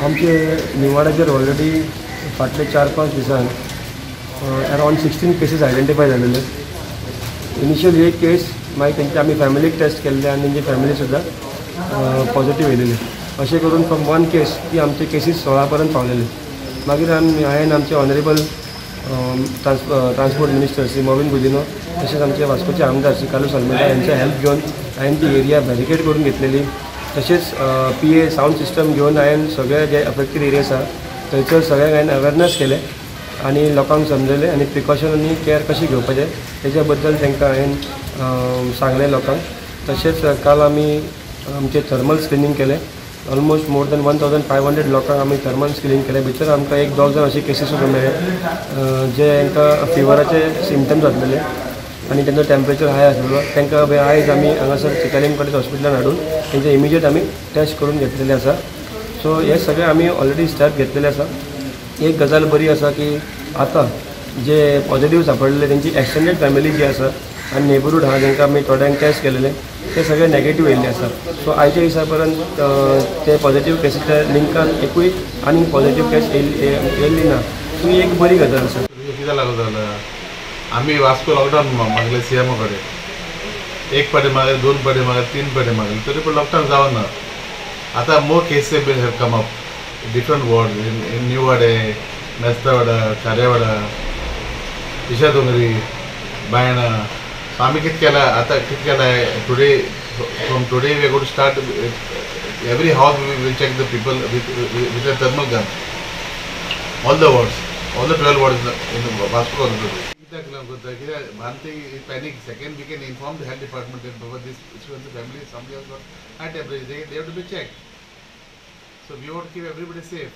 आमचे निवाड्याचेर ऑलरेडी फाटले 4-5 दिसान अराउंड 16 केसीस आयडेंटिफाय झालेले. इनिशियल एक केस मागीर तेंचे आमी फॅमिलीक टेस्ट केल्ले आनी तेंची फॅमिली सुद्दां पॉझिटिव्ह येयलेली. अशें करून फ्रॉम 1 केस ती आमचे केसीस 16 पर्यंत पावलेले. मागीर हांवें आमचे honourable transport minister Shri मोविन Gudino तसेच आमचे वास्कोचे आमदार श्री कालूस आल्मेदा यांच्या हेल्प घेवन हांवें ती एरिया बॅरिकेड करून घेतलेली. तसेच PA साऊंड सिस्टम घेवन हांवें सगळे जे अफेक्टेड एरियाज आसा थंयसर सगळ्यांक हांवें अवेरनेस केले आनी लोकांक समजयलें आनी प्रिकॉशन आनी केअर कशी घेवपाचें तेच्या बद्दल तांकां हांवें सांगलें लोकांक. तशेंच काल आमी आमचे थर्मल स्क्रिनींग केलें. ऑलमोस्ट मोर दॅन 1500 लोकांक आमी थर्मल स्क्रिनींग केलें. भितर आमकां 1-2 जाण अशी केसीस सुद्दां मेळ्ळे जे तांकां फिवराचे सिमटम्स जातलेले आनी तेंचो टेम्परेचर हाय आसलेलो. तांकां आयज आमी हांगासर चिकालीम कॉलेज हॉस्पिटलान हाडून तेंचे इमिजिएट आमी टेस्ट करून घेतलेले आसा. सो हे सगळे आमी ऑलरेडी स्टेप घेतलेले आसा. एक गजाल बरी आसा की आतां जे पॉझिटिव्ह सांपडलेले तेंची एक्सटेंडेड फॅमिली जी आसा आनी नेबरहूड आहा जेंकां आमी थोड्यांक टेस्ट केलेले ते सगळे नेगेटीव येयल्ले आसा. सो आयच्या दिसा पर्यंत ते पॉझिटिव्ह केसीच्या लिंकान एकूय आनी पॉझिटिव्ह केस येयल्ली ना. सो ही एक बरी गजाल आसा. कितें लागू जालें आमी वास्को लॉकडावन मागले CM कडेन 1 पाटी मागले 2 पाटी मागले 3 पाटी मागले तरी पूण लॉकडावन जावना. आतां more cases been have come up different ward in new वाडे, मेस्तावाडा, खारेवाडा, इशादोंगरी, बायणा. आमी कितें केलां आतां कितें केलां today from today we are going to start every house we will check the people with a thermal gun all the wards all the 12 wards in Vasco. Panic. Second, we can inform the health department that this family, somebody has got high temperature. They have to be checked. So we want to keep everybody safe.